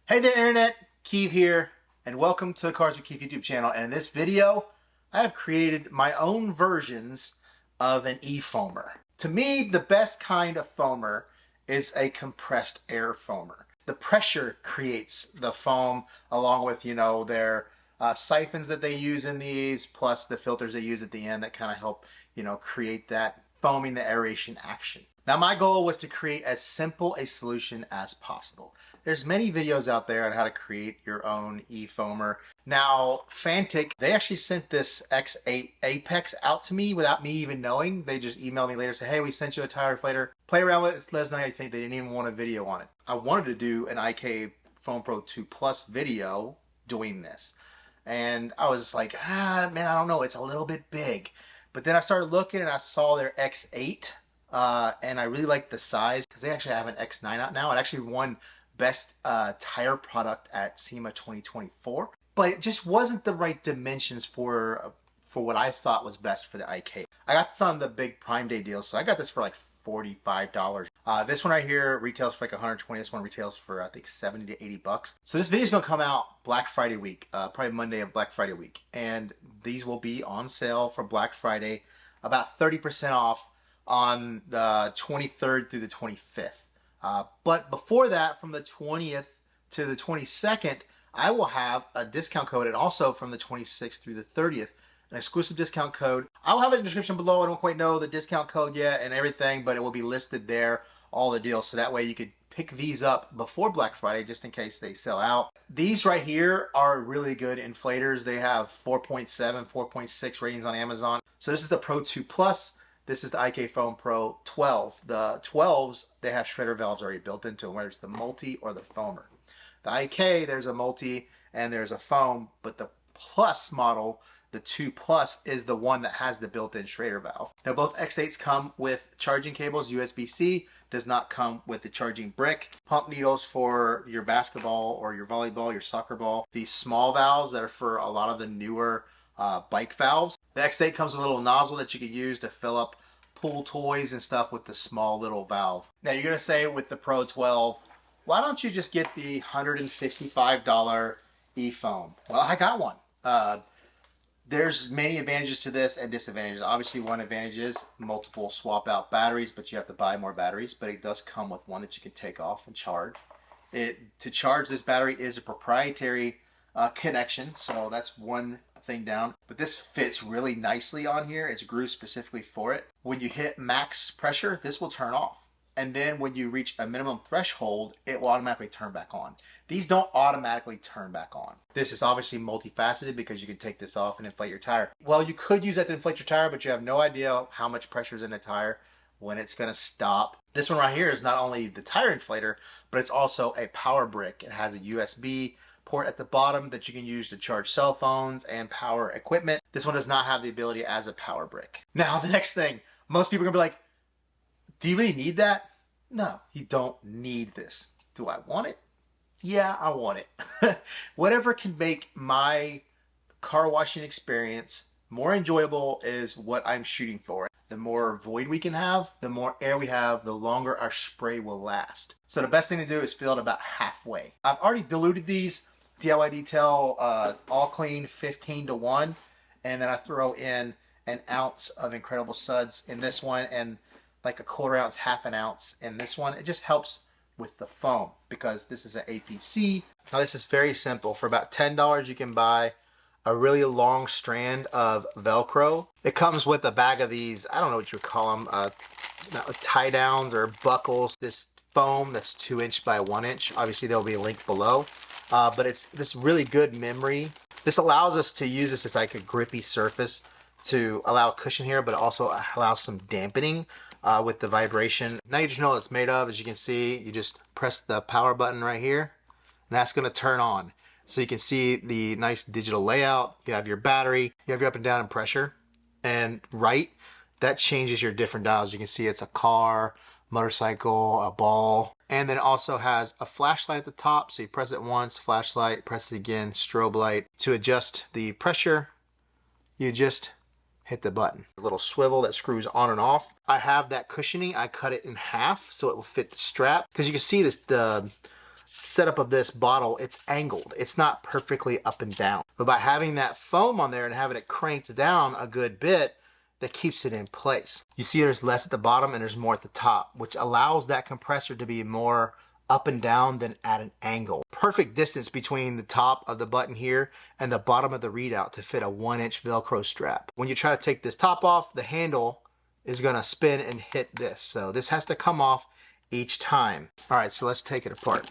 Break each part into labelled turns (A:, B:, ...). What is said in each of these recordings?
A: Hey there Internet, Keeve here, and welcome to the Cars with Keeve YouTube channel. And in this video, I have created my own versions of an e-foamer. To me, the best kind of foamer is a compressed air foamer. The pressure creates the foam along with, their siphons that they use in these, plus the filters they use at the end that kind of help, create that foaming, the aeration action. Now my goal was to create as simple a solution as possible. There's many videos out there on how to create your own e-foamer. Now Fanttik, they actually sent this X8 Apex out to me without me even knowing. They just emailed me later and said, hey, we sent you a tire inflator. Play around with it, let us know how you think. They didn't even want a video on it. I wanted to do an IK Foam Pro 2 Plus video doing this. And I was like, man, I don't know, it's a little bit big. But then I started looking and I saw their X8. And I really like the size because they actually have an X9 out now. It actually won best tire product at SEMA 2024, but it just wasn't the right dimensions for what I thought was best for the IK. I got this on the big Prime Day deal, so I got this for like $45. This one right here retails for like $120. This one retails for I think 70 to 80 bucks. So this video is gonna come out Black Friday week, probably Monday of Black Friday week, and these will be on sale for Black Friday, about 30% off on the 23rd through the 25th. But before that, from the 20th to the 22nd, I will have a discount code, and also from the 26th through the 30th, an exclusive discount code. I'll have it in the description below. I don't quite know the discount code yet and everything, but it will be listed there, all the deals. So that way you could pick these up before Black Friday just in case they sell out. These right here are really good inflators. They have 4.7, 4.6 ratings on Amazon. So this is the Pro 2 Plus. This is the IK Foam Pro 12. The 12s, they have shredder valves already built into them, whether it's the multi or the foamer. The IK, there's a multi and there's a foam, but the Plus model, the 2 Plus, is the one that has the built-in shredder valve. Now both X8s come with charging cables, USB-C, does not come with the charging brick. Pump needles for your basketball or your volleyball, your soccer ball. These small valves that are for a lot of the newer bike valves. The X8 comes with a little nozzle that you can use to fill up pool toys and stuff with the small little valve. Now you're gonna say with the Pro 12, why don't you just get the $155 e-foam? Well, I got one. There's many advantages to this and disadvantages. Obviously one advantage is multiple swap out batteries, but you have to buy more batteries, but it does come with one that you can take off and charge. To charge this battery is a proprietary connection, so that's one thing down, but this fits really nicely on here. It's grooved specifically for it. When you hit max pressure, this will turn off, and then when you reach a minimum threshold, it will automatically turn back on. These don't automatically turn back on. This is obviously multifaceted because you can take this off and inflate your tire. Well, you could use that to inflate your tire, but you have no idea how much pressure is in the tire, when it's going to stop. This one right here is not only the tire inflator, but it's also a power brick. It has a USB port at the bottom that you can use to charge cell phones and power equipment. This one does not have the ability as a power brick. Now, the next thing, most people are gonna be like, do you really need that? No, you don't need this. Do I want it? Yeah, I want it. Whatever can make my car washing experience more enjoyable is what I'm shooting for. The more void we can have, the more air we have, the longer our spray will last. So the best thing to do is fill it about halfway. I've already diluted these. DIY Detail all clean 15:1, and then I throw in an ounce of Incredible Suds in this one and like a 1/4 ounce, 1/2 ounce in this one. It just helps with the foam because this is an APC. Now this is very simple. For about $10 you can buy a really long strand of Velcro. It comes with a bag of these, I don't know what you would call them, tie downs or buckles. This foam that's 2 inch by 1 inch. Obviously there'll be a link below. But it's this really good memory. This allows us to use this as like a grippy surface to allow cushion here, but it also allows some dampening with the vibration. Now you just know what it's made of. As you can see, you just press the power button right here, and that's gonna turn on. So you can see the nice digital layout. You have your battery, you have your up and down and pressure, and right, that changes your different dials. You can see it's a car, motorcycle, a ball, and then it also has a flashlight at the top. So you press it once, flashlight, press it again, strobe light. To adjust the pressure, you just hit the button. A little swivel that screws on and off. I have that cushioning, I cut it in half so it will fit the strap. Because you can see this, setup of this bottle, it's angled. It's not perfectly up and down. But by having that foam on there and having it cranked down a good bit, that keeps it in place. You see there's less at the bottom and there's more at the top, which allows that compressor to be more up and down than at an angle. Perfect distance between the top of the button here and the bottom of the readout to fit a 1-inch Velcro strap. When you try to take this top off, the handle is gonna spin and hit this. So this has to come off each time. All right, so let's take it apart.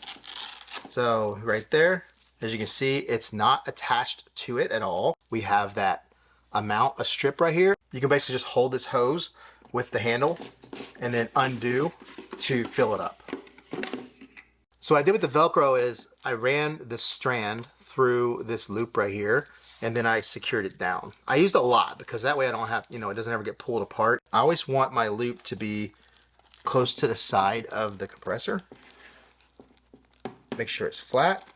A: So right there, as you can see, it's not attached to it at all. We have that amount of strip right here. You can basically just hold this hose with the handle and then undo to fill it up. So what I did with the Velcro is I ran the strand through this loop right here and then I secured it down. I used a lot because that way I don't have, you know, it doesn't ever get pulled apart. I always want my loop to be close to the side of the compressor. Make sure it's flat.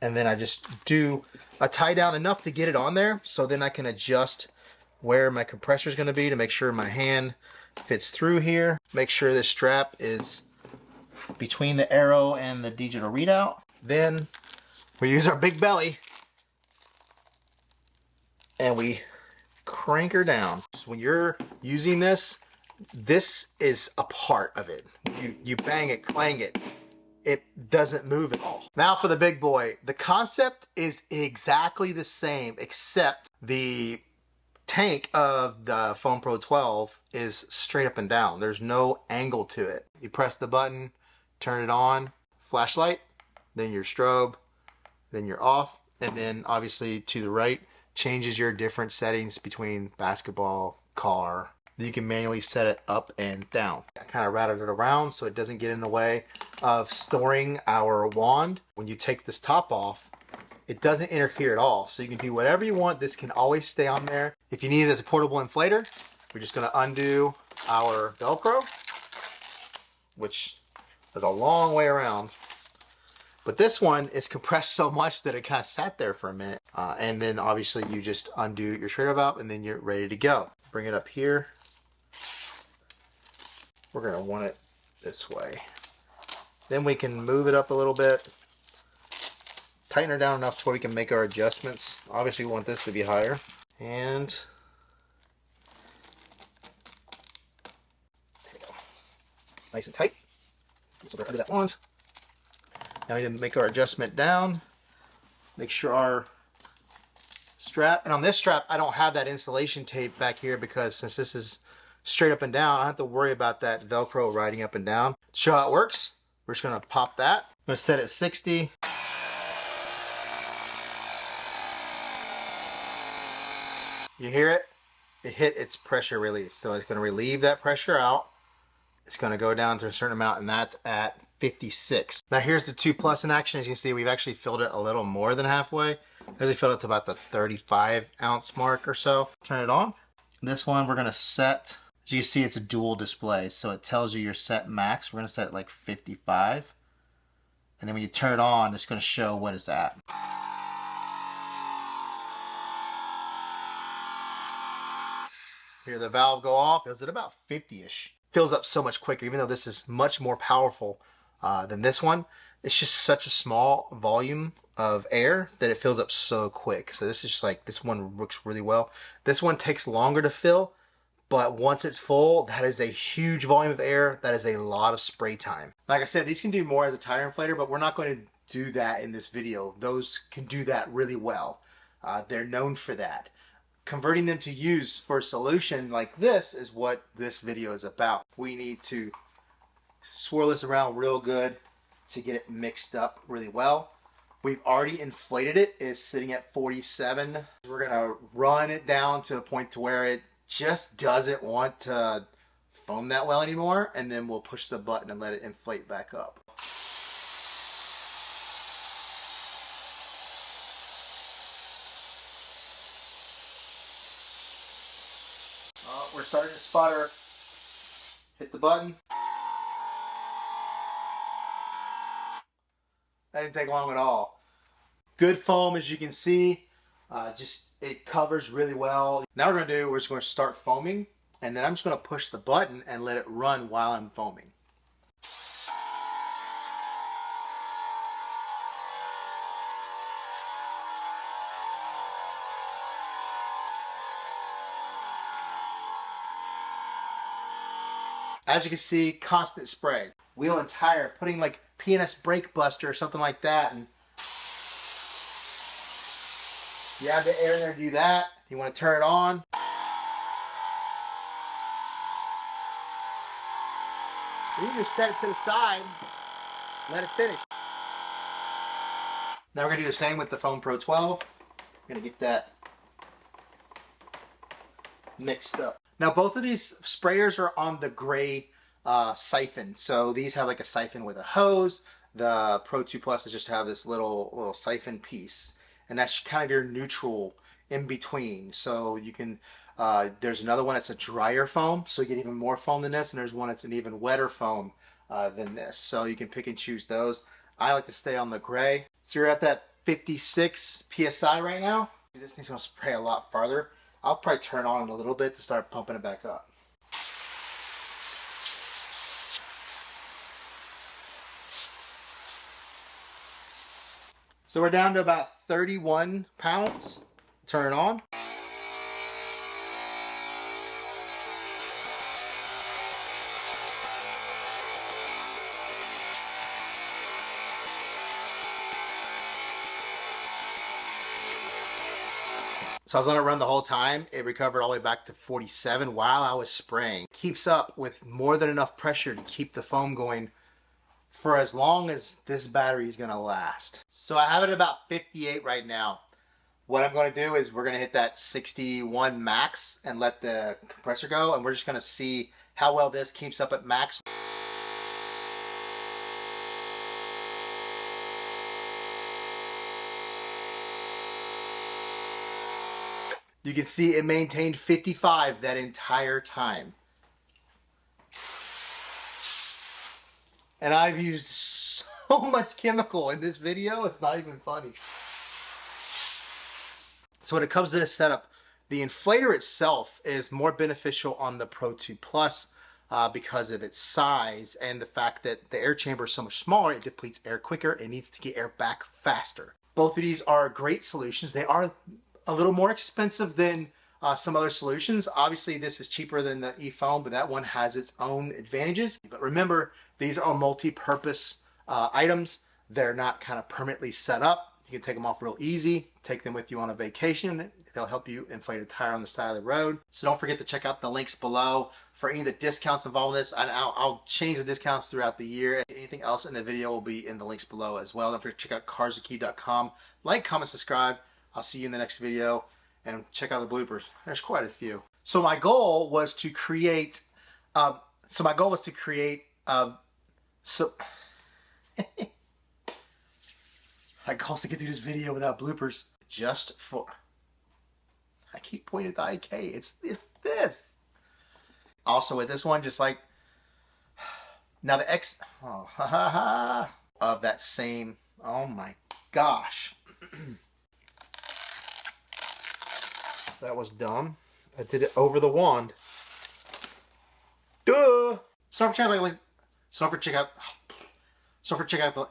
A: And then I just do a tie down enough to get it on there so then I can adjust where my compressor is going to be to make sure my hand fits through here. Make sure this strap is between the arrow and the digital readout. Then we use our big belly and we crank her down. So when you're using this, this is a part of it. You bang it, clang it. It doesn't move at all. Now for the big boy. The concept is exactly the same except the tank of the Foam Pro 12 is straight up and down. There's no angle to it. You press the button, turn it on, flashlight, then your strobe, then you're off, and then obviously to the right changes your different settings between basketball, car. You can manually set it up and down. I kind of routed it around so it doesn't get in the way of storing our wand. When you take this top off, it doesn't interfere at all. So you can do whatever you want. This can always stay on there. If you need it as a portable inflator, we're just gonna undo our Velcro, which is a long way around. But this one is compressed so much that it kind of sat there for a minute. And then obviously you just undo your trigger valve and then you're ready to go. Bring it up here. We're gonna want it this way. Then we can move it up a little bit. Tighten her down enough to where we can make our adjustments. Obviously we want this to be higher. And there we go. Nice and tight. So we're under that wand. Now we need to make our adjustment down. Make sure our strap, and on this strap I don't have that insulation tape back here because since this is straight up and down, I don't have to worry about that Velcro riding up and down. To show how it works, we're just gonna pop that. I'm gonna set it at 60. You hear it? It hit its pressure relief. So it's gonna relieve that pressure out. It's gonna go down to a certain amount and that's at 56. Now here's the 2+ in action. As you can see, we've actually filled it a little more than halfway. We filled it to about the 35-ounce mark or so. Turn it on. This one we're gonna set, as you can see, it's a dual display. So it tells you your set max. We're gonna set it like 55. And then when you turn it on, it's gonna show what it's at. Hear the valve go off. It was at about 50-ish. Fills up so much quicker, even though this is much more powerful than this one. It's just such a small volume of air that it fills up so quick. So this is just like, this one works really well. This one takes longer to fill, but once it's full, that is a huge volume of air. That is a lot of spray time. Like I said, these can do more as a tire inflator, but we're not going to do that in this video. Those can do that really well. They're known for that. Converting them to use for a solution like this is what this video is about. We need to swirl this around real good to get it mixed up really well. We've already inflated it. It's sitting at 47. We're gonna run it down to the point to where it just doesn't want to foam that well anymore, and then we'll push the button and let it inflate back up. We're starting to sputter. Hit the button. That didn't take long at all. Good foam, as you can see. Just it covers really well. Now we're just going to start foaming, and then I'm just going to push the button and let it run while I'm foaming. As you can see, constant spray. Wheel and tire, putting like P&S brake buster or something like that, and you have the air in there to do that. You want to turn it on. You can just set it to the side, let it finish. Now we're going to do the same with the Foam Pro 12. We're going to get that mixed up. Now both of these sprayers are on the gray siphon. So these have like a siphon with a hose. The Pro 2 Plus is just have this little siphon piece. And that's kind of your neutral in between. So you can, there's another one that's a drier foam. So you get even more foam than this. And there's one that's an even wetter foam than this. So you can pick and choose those. I like to stay on the gray. So you're at that 56 PSI right now. This thing's gonna spray a lot farther. I'll probably turn on a little bit to start pumping it back up. So we're down to about 31 pounds. Turn it on. So I was letting it run the whole time. It recovered all the way back to 47 while I was spraying. Keeps up with more than enough pressure to keep the foam going for as long as this battery is gonna last. So I have it about 58 right now. What I'm gonna do is we're gonna hit that 61 max and let the compressor go, and we're just gonna see how well this keeps up at max. You can see it maintained 55 that entire time. And I've used so much chemical in this video, it's not even funny. So when it comes to this setup, the inflator itself is more beneficial on the Pro 2 Plus because of its size and the fact that the air chamber is so much smaller, it depletes air quicker, it needs to get air back faster. Both of these are great solutions. They are a little more expensive than some other solutions. Obviously this is cheaper than the e-foam, but that one has its own advantages. But remember, these are multi-purpose items. They're not kind of permanently set up. You can take them off real easy, take them with you on a vacation. They'll help you inflate a tire on the side of the road. So don't forget to check out the links below for any of the discounts involved in this. And I'll change the discounts throughout the year. Anything else in the video will be in the links below as well. Don't forget to check out carswithkeith.com. Like, comment, subscribe. I'll see you in the next video, and check out the bloopers. There's quite a few. So my goal was to create, my goal was to get through this video without bloopers. Just for, I keep pointing at the IK, it's this. Also with this one, just like, now the X, of that same, oh my gosh. That was dumb. I did it over the wand. Duh! So for check out the